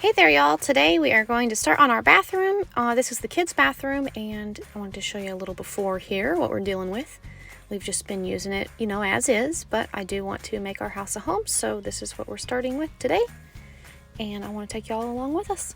Hey there y'all, today we are going to start on our bathroom. This is the kids' bathroom and I wanted to show you a little before here what we're dealing with. We've just been using it, as is, but I do want to make our house a home, so this is what we're starting with today. And I want to take y'all along with us.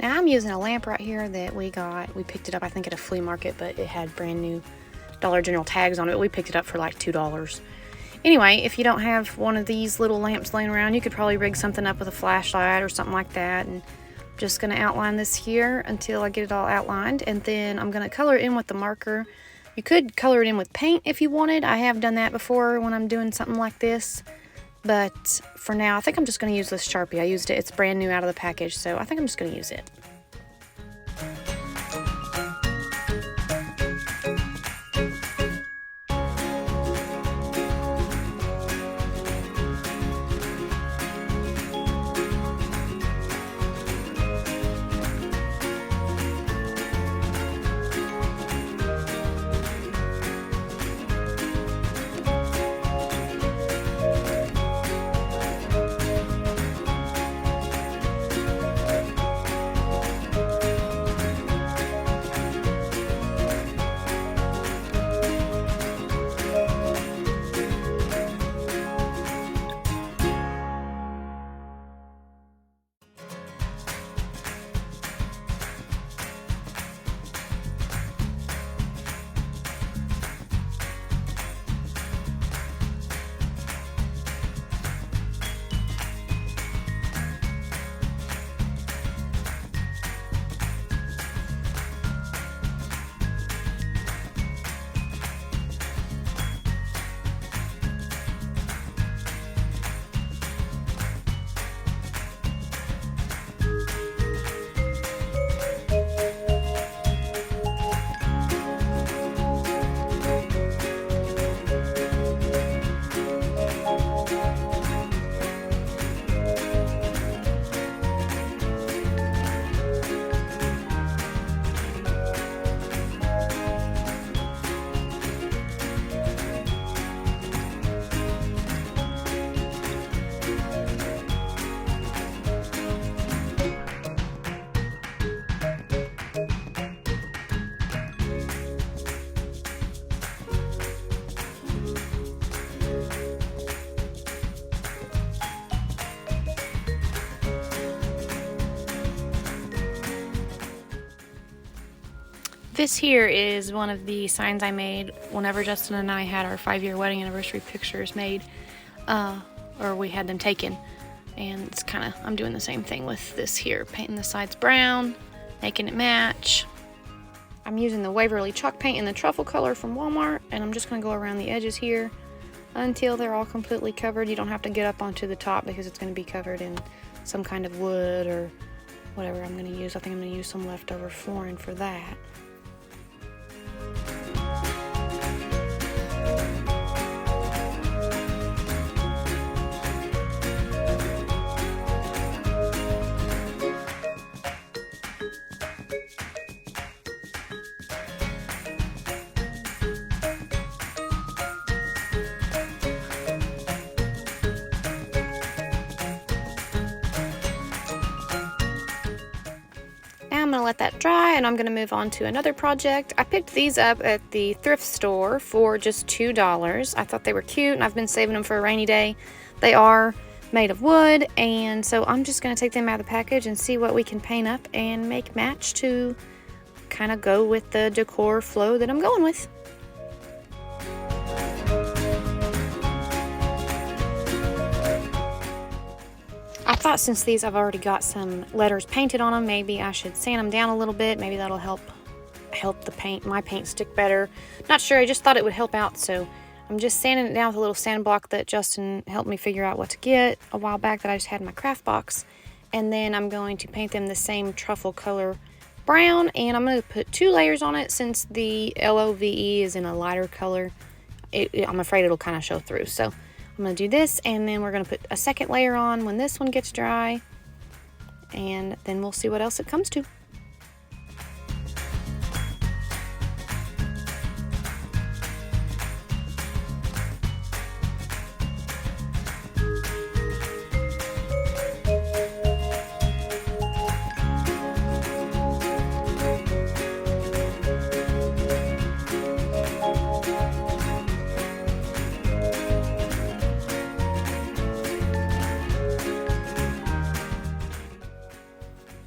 Now I'm using a lamp right here that we picked it up I think at a flea market, but it had brand new Dollar General tags on it. We picked it up for like $2. Anyway, if you don't have one of these little lamps laying around, you could probably rig something up with a flashlight or something like that. And I'm just going to outline this here until I get it all outlined, and then I'm going to color it in with the marker. You could color it in with paint if you wanted. I have done that before when I'm doing something like this. But for now, I think I'm just going to use this Sharpie. I used it. It's brand new out of the package, so I think I'm just going to use it. This here is one of the signs I made whenever Justin and I had our 5-year wedding anniversary pictures made, or we had them taken. And it's kind of, I'm doing the same thing with this here, painting the sides brown, making it match. I'm using the Waverly chalk paint in the truffle color from Walmart, and I'm just going to go around the edges here until they're all completely covered. You don't have to get up onto the top because it's going to be covered in some kind of wood or whatever I'm going to use. I think I'm going to use some leftover flooring for that. I'm going to let that dry, and I'm going to move on to another project. I picked these up at the thrift store for just $2. I thought they were cute, and I've been saving them for a rainy day. They are made of wood, and so I'm just going to take them out of the package and see what we can paint up and make match to kind of go with the decor flow that I'm going with. I thought since these I've already got some letters painted on them, maybe I should sand them down a little bit. Maybe that'll help my paint stick better. Not sure, I just thought it would help out, so I'm just sanding it down with a little sand block that Justin helped me figure out what to get a while back that I just had in my craft box. And then I'm going to paint them the same truffle color brown, and I'm going to put 2 layers on it since the LOVE is in a lighter color. I'm afraid it'll kind of show through, so I'm going to do this, and then we're going to put a second layer on when this one gets dry, and then we'll see what else it comes to.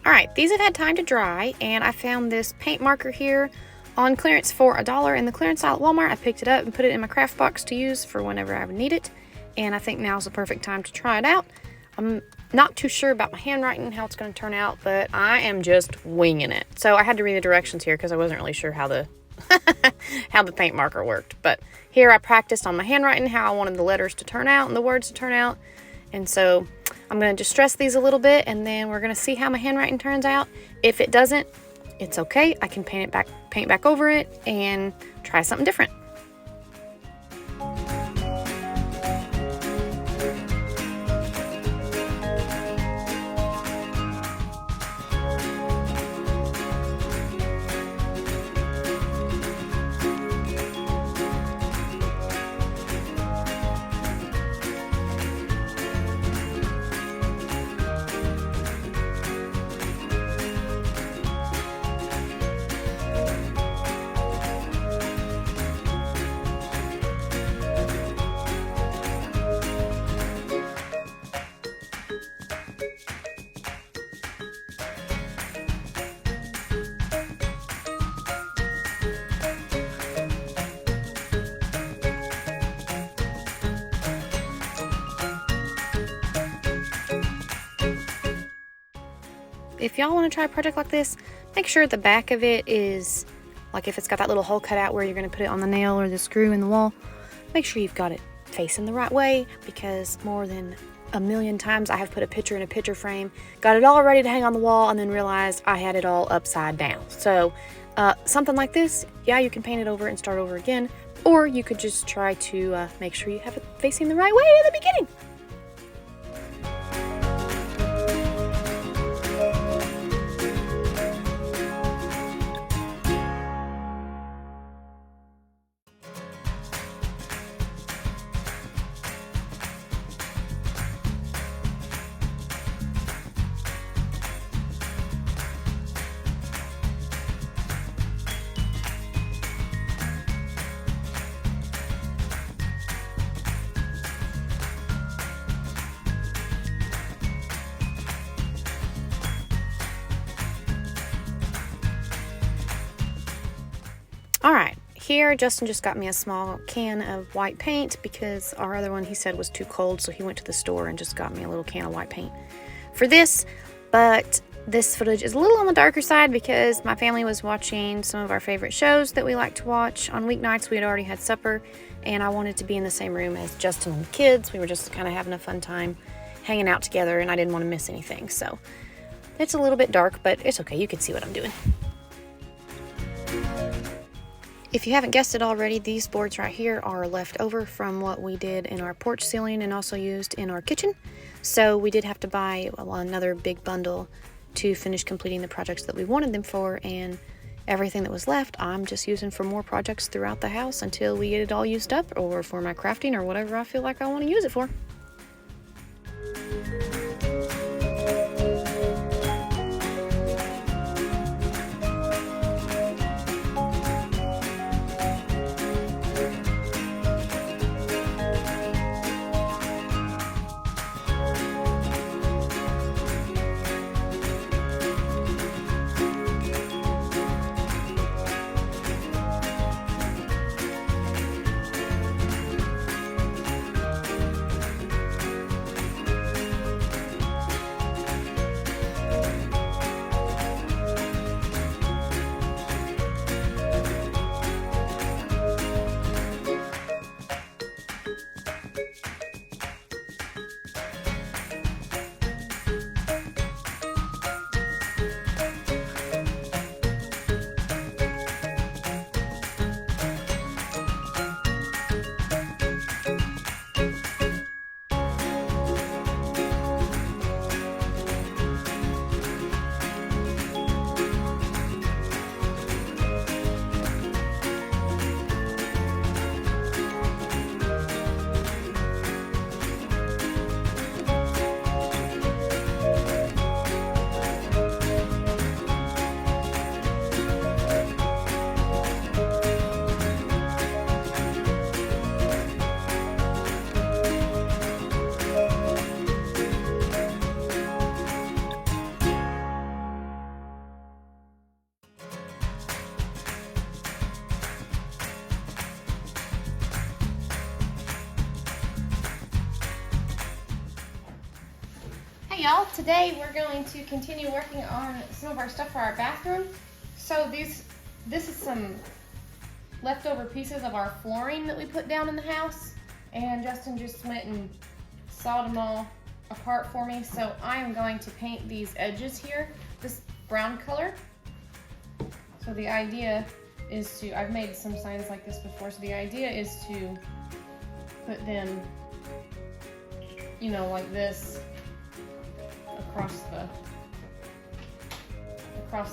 Alright, these have had time to dry, and I found this paint marker here on clearance for $1 in the clearance aisle at Walmart. I picked it up and put it in my craft box to use for whenever I would need it, and I think now's the perfect time to try it out. I'm not too sure about my handwriting, how it's going to turn out, but I am just winging it. So I had to read the directions here because I wasn't really sure how the how the paint marker worked. But here I practiced on my handwriting how I wanted the letters to turn out and the words to turn out. And so I'm going to just stress these a little bit, and then we're going to see how my handwriting turns out. If it doesn't, it's okay. I can paint back over it and try something different. If y'all want to try a project like this, make sure the back of it is, like if it's got that little hole cut out where you're going to put it on the nail or the screw in the wall, make sure you've got it facing the right way, because more than a million times I have put a picture in a picture frame, got it all ready to hang on the wall, and then realized I had it all upside down. So something like this, yeah, you can paint it over and start over again, or you could just try to make sure you have it facing the right way at the beginning. All right, here Justin just got me a small can of white paint because our other one he said was too cold, so he went to the store and just got me a little can of white paint for this. But this footage is a little on the darker side because my family was watching some of our favorite shows that we like to watch on weeknights. We had already had supper, and I wanted to be in the same room as Justin and the kids. We were just kind of having a fun time hanging out together, and I didn't want to miss anything. So it's a little bit dark, but it's okay. You can see what I'm doing. If you haven't guessed it already, these boards right here are left over from what we did in our porch ceiling and also used in our kitchen. So we did have to buy another big bundle to finish completing the projects that we wanted them for, and everything that was left I'm just using for more projects throughout the house until we get it all used up, or for my crafting or whatever I feel like I want to use it for. Hey y'all, today we're going to continue working on some of our stuff for our bathroom. So this is some leftover pieces of our flooring that we put down in the house, and Justin just went and sawed them all apart for me. So I am going to paint these edges here, this brown color. So the idea is to, I've made some signs like this before, so the idea is to put them, you know, like this across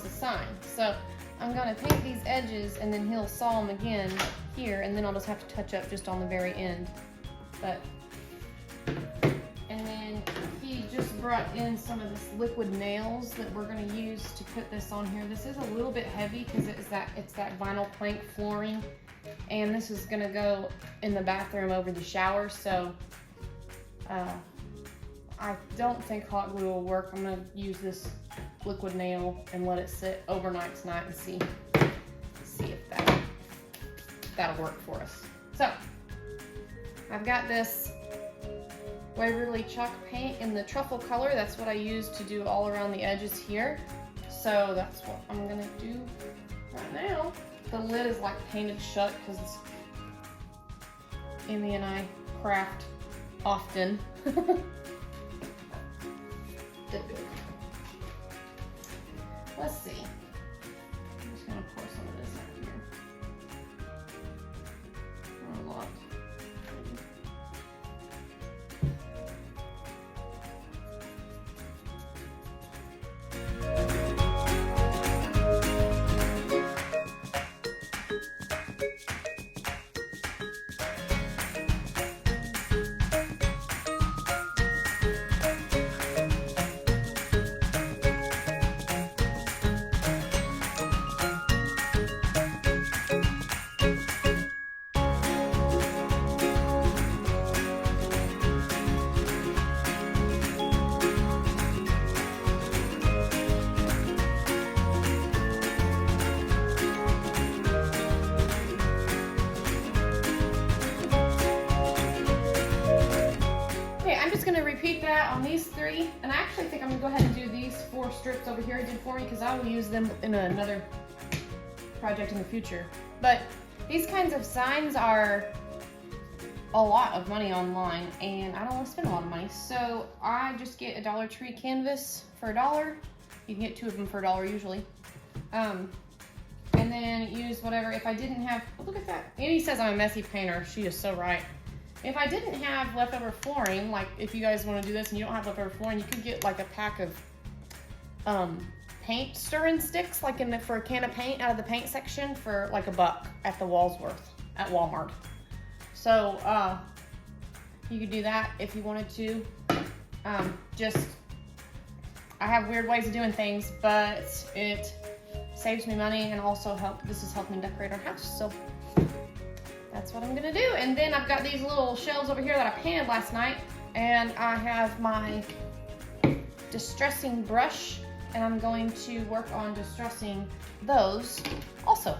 the sign. So I'm gonna paint these edges and then he'll saw them again here, and then I'll just have to touch up just on the very end. And then he just brought in some of this liquid nails that we're gonna use to put this on here. This is a little bit heavy because it's that vinyl plank flooring, and this is gonna go in the bathroom over the shower. So I don't think hot glue will work. I'm gonna use this liquid nail and let it sit overnight tonight and see if that'll work for us. So I've got this Waverly chalk paint in the truffle color. That's what I use to do all around the edges here. So that's what I'm gonna do right now. The lid is like painted shut because Emmy and I craft often. Let's see. I'm just gonna pour some of this out here. Not a lot. Gonna repeat that on these three, and I actually think I'm gonna go ahead and do these 4 strips over here I did for me because I will use them in another project in the future. But these kinds of signs are a lot of money online, and I don't want to spend a lot of money, so I just get a Dollar Tree canvas for $1. You can get 2 of them for $1 usually, and then use whatever. If I didn't have, oh, look at that. Annie says I'm a messy painter. She is so right. If I didn't have leftover flooring, like if you guys want to do this and you don't have leftover flooring, you could get like a pack of paint stirring sticks, like for a can of paint out of the paint section for like $1 at the Walsworth at Walmart. So you could do that if you wanted to. I have weird ways of doing things, but it saves me money and also this is helping decorate our house. So that's what I'm gonna do. And then I've got these little shelves over here that I painted last night, and I have my distressing brush, and I'm going to work on distressing those also.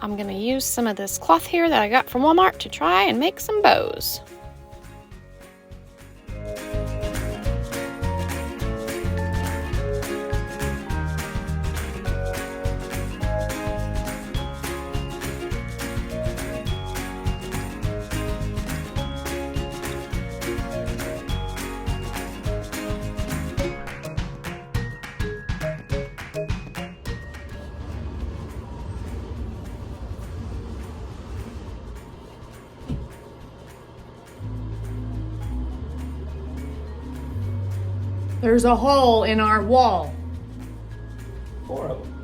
I'm gonna use some of this cloth here that I got from Walmart to try and make some bows. There's a hole in our wall. 4 of them.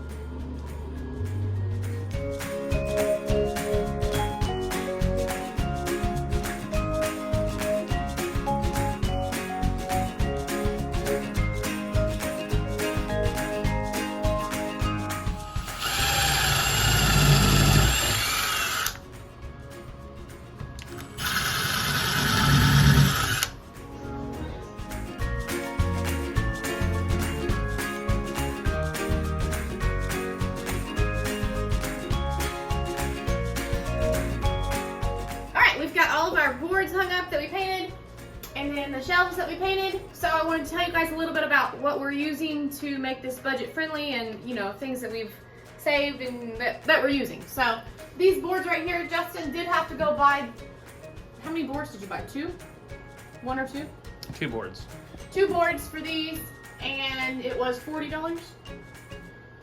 We've got all of our boards hung up that we painted, and then the shelves that we painted. So I wanted to tell you guys a little bit about what we're using to make this budget friendly, and things that we've saved and that we're using. So these boards right here, Justin did have to go buy. How many boards did you buy? 2? 1 or 2? 2 boards. 2 boards for these, and it was $40.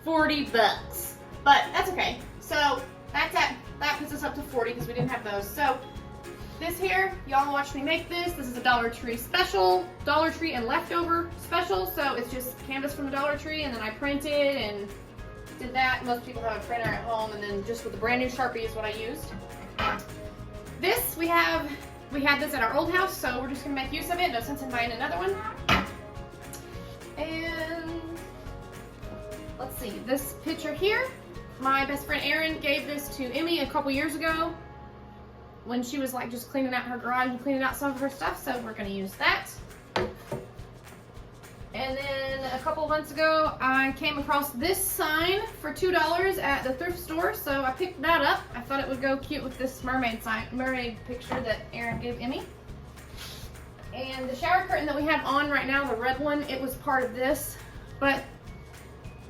$40, but that's okay. So that puts us up to 40 because we didn't have those. So this here, y'all watched me make this. This is a Dollar Tree special, Dollar Tree and leftover special. So it's just canvas from the Dollar Tree, and then I printed and did that. Most people have a printer at home, and then just with the brand new Sharpie is what I used. This we had this at our old house, so we're just gonna make use of it. No sense in buying another one. And let's see, this picture here, my best friend Erin gave this to Emmy a couple years ago when she was like just cleaning out her garage and cleaning out some of her stuff, so we're gonna use that. And then a couple months ago, I came across this sign for $2 at the thrift store, so I picked that up. I thought it would go cute with this mermaid picture that Erin gave Emmy. And the shower curtain that we have on right now, the red one, it was part of this, but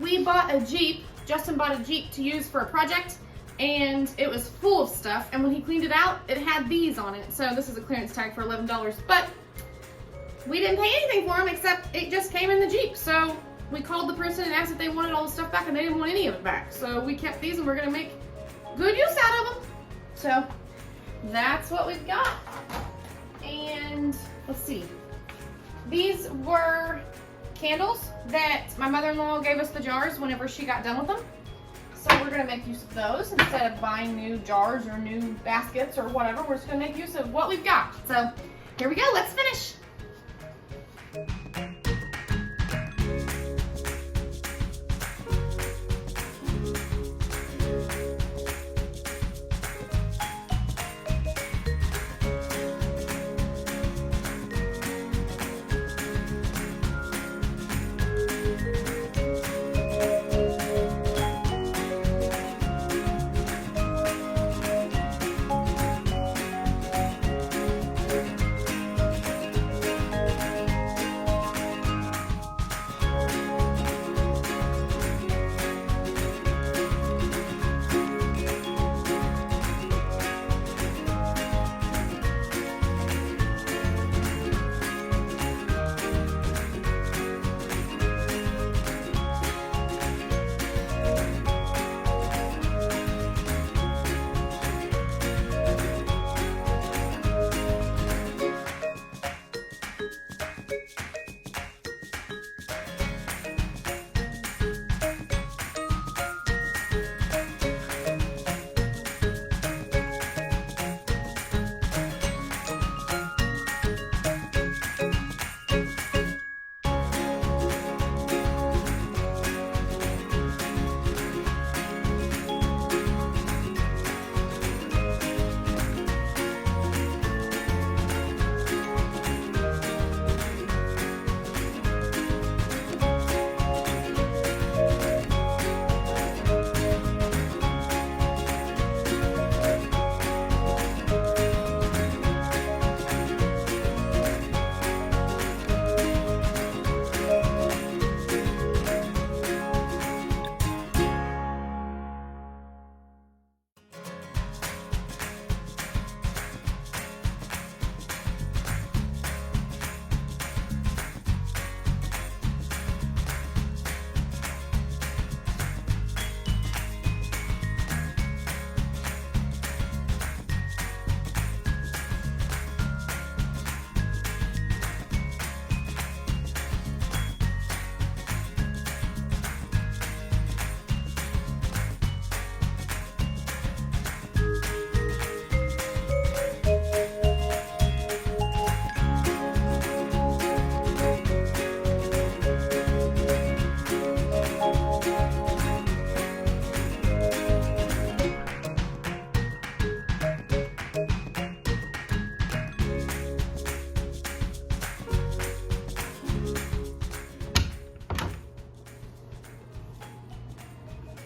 we bought a Jeep. Justin bought a Jeep to use for a project, and it was full of stuff, and when he cleaned it out, it had these on it. So this is a clearance tag for $11, but we didn't pay anything for them except it just came in the Jeep. So we called the person and asked if they wanted all the stuff back, and they didn't want any of it back. So we kept these, and we're gonna make good use out of them. So that's what we've got. And let's see, these were candles that my mother-in-law gave us the jars whenever she got done with them. So we're gonna make use of those instead of buying new jars or new baskets or whatever. We're just gonna make use of what we've got. So here we go, let's finish.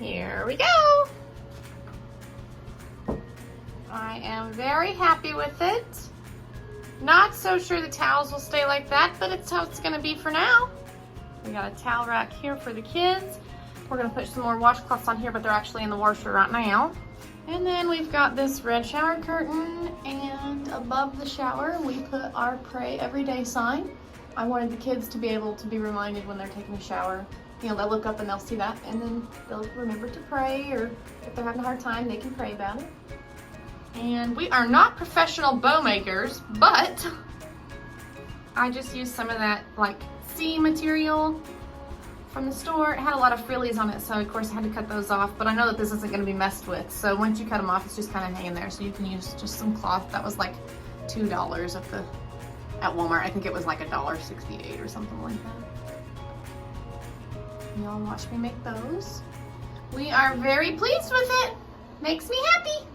Here we go. I am very happy with it. Not so sure the towels will stay like that, but it's how it's gonna be for now. We got a towel rack here for the kids. We're gonna put some more washcloths on here, but they're actually in the washer right now. And then we've got this red shower curtain, and above the shower, we put our pray every day sign. I wanted the kids to be able to be reminded when they're taking a shower. You know, they'll look up and they'll see that, and then they'll remember to pray, or if they're having a hard time, they can pray about it. And we are not professional bow makers, but I just used some of that like seam material from the store. It had a lot of frillies on it, so of course I had to cut those off, but I know that this isn't going to be messed with, so once you cut them off, it's just kind of hanging there, so you can use just some cloth. That was like $2 at Walmart. I think it was like $1.68 or something like that. Y'all watch me make those. We are very pleased with it. Makes me happy.